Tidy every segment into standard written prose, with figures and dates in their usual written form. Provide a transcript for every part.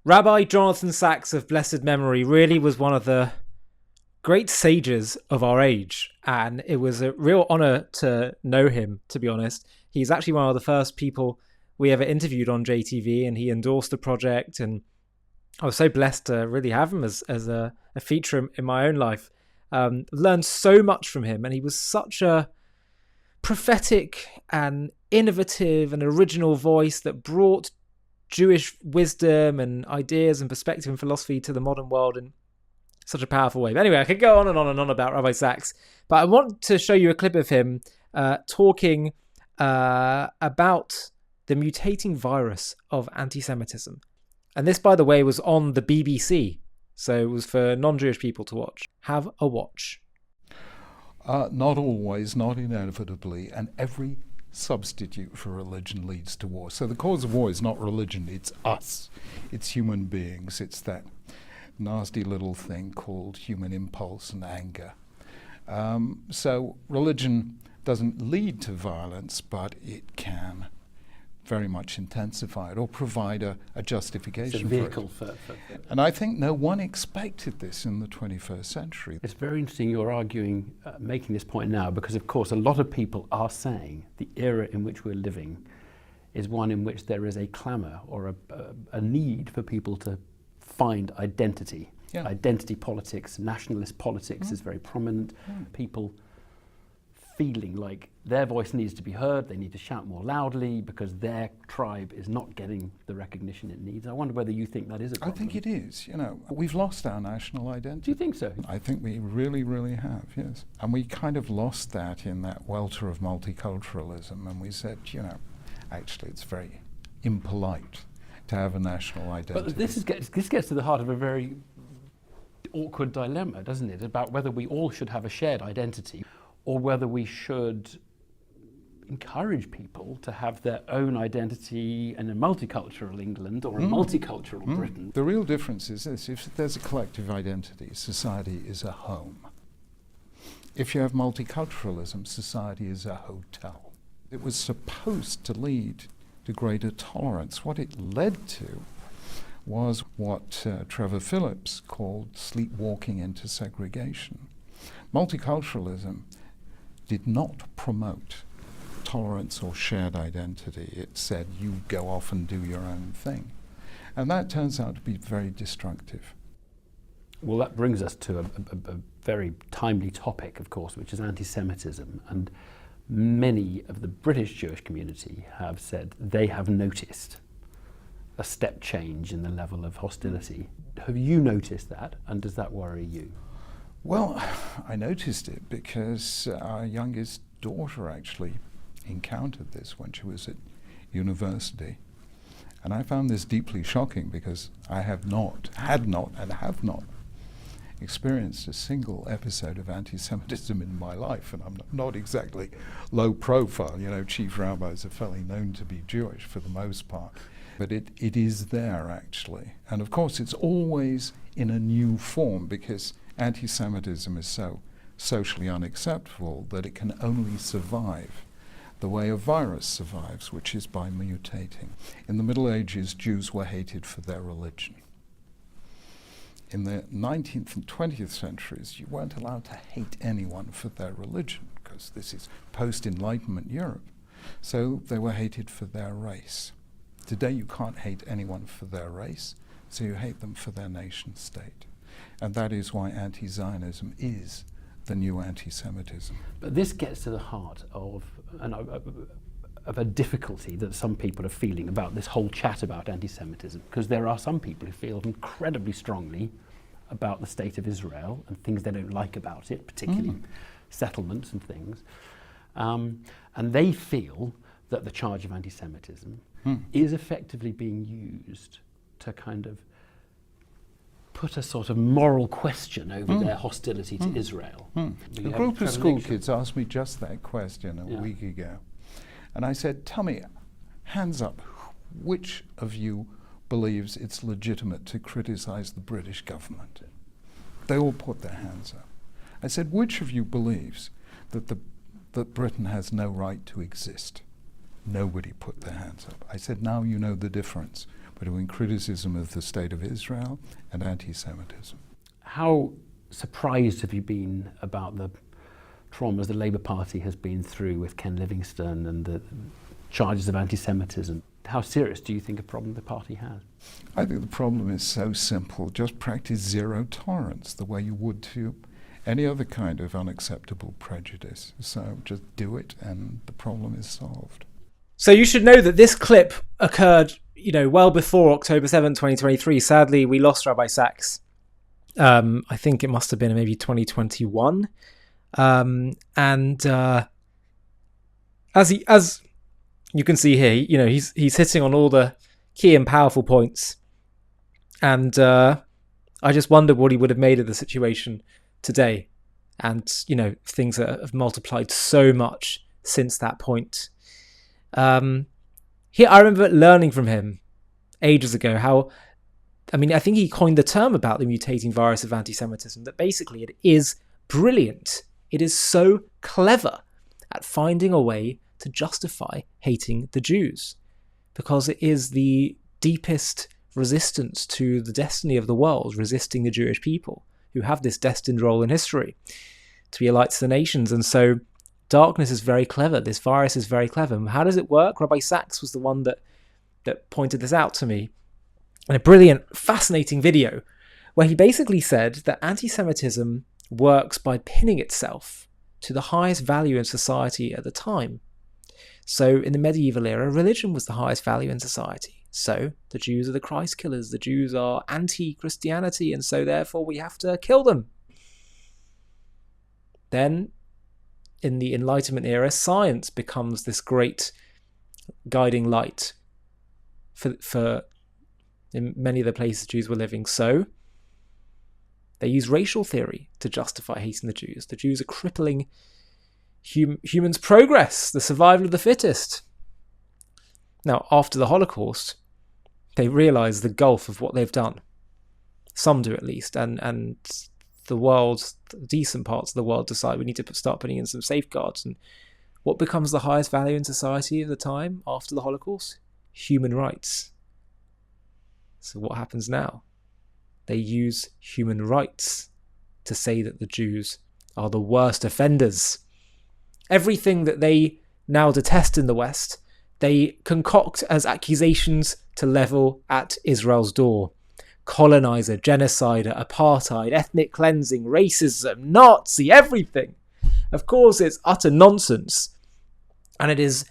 Rabbi Jonathan Sacks of blessed memory really was one of the great sages of our age, and it was a real honor to know him, to be honest. He's actually one of the first people we ever interviewed on JTV, and he endorsed the project, and I was so blessed to really have him as a feature in my own life. Learned so much from him, and he was such a prophetic and innovative and original voice that brought Jewish wisdom and ideas and perspective and philosophy to the modern world in such a powerful way. But anyway, I could go on and on and on about Rabbi Sacks, but I want to show you a clip of him talking about the mutating virus of anti-Semitism. And this, by the way, was on the BBC, so it was for non-Jewish people to watch. Have a watch. Not always, not inevitably, and every substitute for religion leads to war. So the cause of war is not religion, it's us. It's human beings. It's that nasty little thing called human impulse and anger. So religion doesn't lead to violence, but it can very much intensify it or provide a justification it's a vehicle for it. And I think no one expected this in the 21st century. It's very interesting you're arguing, making this point now, because of course a lot of people are saying the era in which we're living is one in which there is a clamour or a need for people to find identity. Yeah. Identity politics, nationalist politics is very prominent. People feeling like their voice needs to be heard, they need to shout more loudly because their tribe is not getting the recognition it needs. I wonder whether you think that is a problem. I think it is. You know, we've lost our national identity. Do you think so? I think we really, really have, yes. And we kind of lost that in that welter of multiculturalism, and we said, you know, actually it's very impolite to have a national identity. But this gets to the heart of a very awkward dilemma, doesn't it, about whether we all should have a shared identity or whether we should encourage people to have their own identity in a multicultural England or a multicultural Britain. The real difference is this: if there's a collective identity, society is a home. If you have multiculturalism, society is a hotel. It was supposed to lead to greater tolerance. What it led to was what Trevor Phillips called sleepwalking into segregation. Multiculturalism did not promote tolerance or shared identity. It said, you go off and do your own thing. And that turns out to be very destructive. Well, that brings us to a very timely topic, of course, which is anti-Semitism. And many of the British Jewish community have said they have noticed a step change in the level of hostility. Have you noticed that, and does that worry you? Well, I noticed it because our youngest daughter actually encountered this when she was at university. And I found this deeply shocking because I had not experienced a single episode of anti-Semitism in my life, and I'm not exactly low profile. You know, chief rabbis are fairly known to be Jewish for the most part. But it is there, actually. And of course, it's always in a new form because anti-Semitism is so socially unacceptable that it can only survive the way a virus survives, which is by mutating. In the Middle Ages, Jews were hated for their religion. In the 19th and 20th centuries, you weren't allowed to hate anyone for their religion because this is post-Enlightenment Europe. So they were hated for their race. Today you can't hate anyone for their race, so you hate them for their nation state. And that is why anti-Zionism is the new anti-Semitism. But this gets to the heart of a difficulty that some people are feeling about this whole chat about anti-Semitism, because there are some people who feel incredibly strongly about the state of Israel and things they don't like about it, particularly settlements and things. And they feel that the charge of anti-Semitism is effectively being used to kind of put a sort of moral question over their hostility to Israel. A group of school kids asked me just that question a week ago. And I said, tell me, hands up, which of you believes it's legitimate to criticize the British government? They all put their hands up. I said, which of you believes that Britain has no right to exist? Nobody put their hands up. I said, now you know the difference between criticism of the State of Israel and anti-Semitism. How surprised have you been about the traumas the Labour Party has been through with Ken Livingstone and the charges of anti-Semitism? How serious do you think a problem the party has? I think the problem is so simple. Just practice zero tolerance the way you would to any other kind of unacceptable prejudice. So just do it and the problem is solved. So you should know that this clip occurred, well before October 7th, 2023. Sadly, we lost Rabbi Sachs. I think it must have been maybe 2021. As you can see here, he's hitting on all the key and powerful points. And I just wondered what he would have made of the situation today. And, things that have multiplied so much since that point. Here, I remember learning from him ages ago I think he coined the term about the mutating virus of anti-Semitism, that basically it is brilliant. It is so clever at finding a way to justify hating the Jews, because it is the deepest resistance to the destiny of the world, resisting the Jewish people, who have this destined role in history to be a light to the nations. And so darkness is very clever. This virus is very clever. How does it work? Rabbi Sachs was the one that pointed this out to me in a brilliant, fascinating video, where he basically said that anti-Semitism works by pinning itself to the highest value in society at the time. So in the medieval era, religion was the highest value in society. So the Jews are the Christ killers. The Jews are anti-Christianity, and so therefore we have to kill them. Then, in the Enlightenment era, science becomes this great guiding light for in many of the places Jews were living. So they use racial theory to justify hating the Jews. The Jews are crippling humans' progress, the survival of the fittest. Now, after the Holocaust, they realise the gulf of what they've done. Some do, at least, and the world, the decent parts of the world, decide we need to start putting in some safeguards. And what becomes the highest value in society at the time after the Holocaust? Human rights. So what happens now? They use human rights to say that the Jews are the worst offenders. Everything that they now detest in the West, they concoct as accusations to level at Israel's door. Colonizer, genocider, apartheid, ethnic cleansing, racism, Nazi, everything. Of course, it's utter nonsense. And it is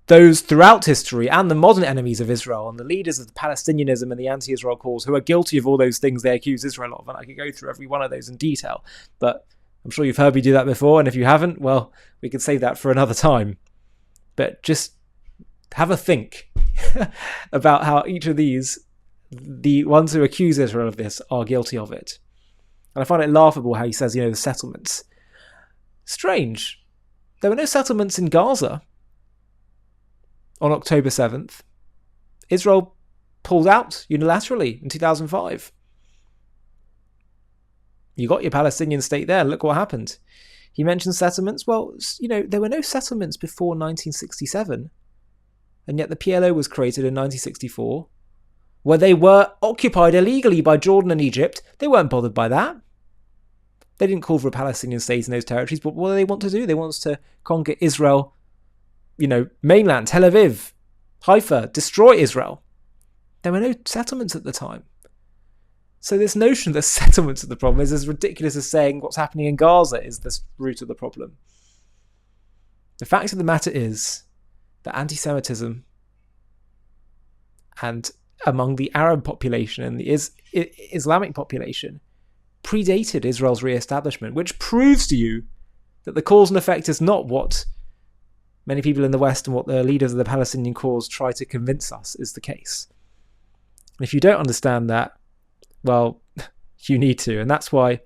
those throughout history and the modern enemies of Israel and the leaders of the Palestinianism and the anti-Israel cause who are guilty of all those things they accuse Israel of. And I could go through every one of those in detail, but I'm sure you've heard me do that before. And if you haven't, well, we could save that for another time. But just have a think about how each of these, the ones who accuse Israel of this, are guilty of it. And I find it laughable how he says, the settlements. Strange. There were no settlements in Gaza on October 7th. Israel pulled out unilaterally in 2005. You got your Palestinian state there. Look what happened. He mentioned settlements. Well, there were no settlements before 1967. And yet the PLO was created in 1964, where they were occupied illegally by Jordan and Egypt. They weren't bothered by that. They didn't call for a Palestinian state in those territories, but what do they want to do? They want to conquer Israel, mainland, Tel Aviv, Haifa, destroy Israel. There were no settlements at the time. So this notion that settlements are the problem is as ridiculous as saying what's happening in Gaza is the root of the problem. The fact of the matter is that anti-Semitism and among the Arab population and the Islamic population predated Israel's re-establishment, which proves to you that the cause and effect is not what many people in the West and what the leaders of the Palestinian cause try to convince us is the case. And if you don't understand that, well, you need to. And that's why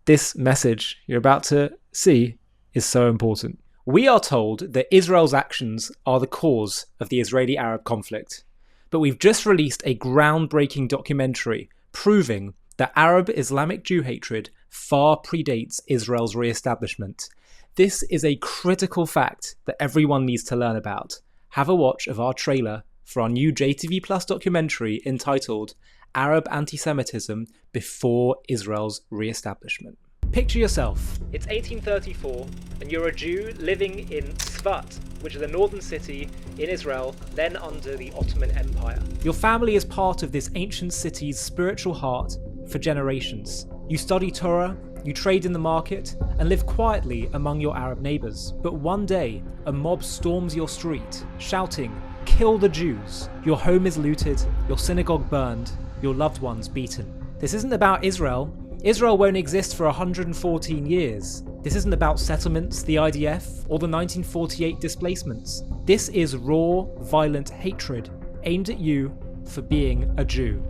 this message you're about to see is so important. We are told that Israel's actions are the cause of the Israeli-Arab conflict. But we've just released a groundbreaking documentary proving that Arab Islamic Jew hatred far predates Israel's re-establishment. This is a critical fact that everyone needs to learn about. Have a watch of our trailer for our new JTV Plus documentary entitled Arab Antisemitism Before Israel's Re-establishment. Picture yourself, it's 1834 and you're a Jew living in Tzfat, which is a northern city in Israel, then under the Ottoman Empire. Your family is part of this ancient city's spiritual heart for generations. You study Torah, you trade in the market, and live quietly among your Arab neighbours. But one day, a mob storms your street, shouting, "Kill the Jews!" Your home is looted, your synagogue burned, your loved ones beaten. This isn't about Israel. Israel won't exist for 114 years. This isn't about settlements, the IDF, or the 1948 displacements. This is raw, violent hatred aimed at you for being a Jew.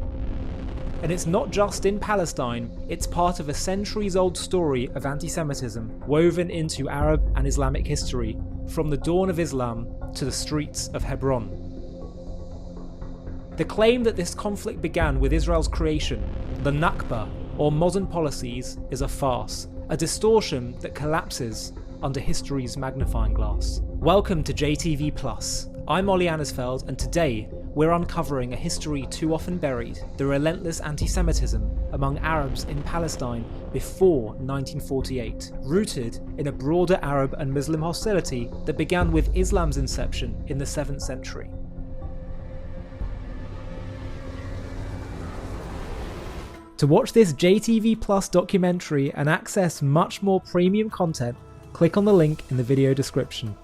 And it's not just in Palestine, it's part of a centuries-old story of anti-Semitism woven into Arab and Islamic history, from the dawn of Islam to the streets of Hebron. The claim that this conflict began with Israel's creation, the Nakba, or modern policies, is a farce, a distortion that collapses under history's magnifying glass. Welcome to JTV Plus. I'm Ollie Annisfeld, and today we're uncovering a history too often buried, the relentless anti-Semitism among Arabs in Palestine before 1948, rooted in a broader Arab and Muslim hostility that began with Islam's inception in the 7th century. To watch this JTV Plus documentary and access much more premium content, click on the link in the video description.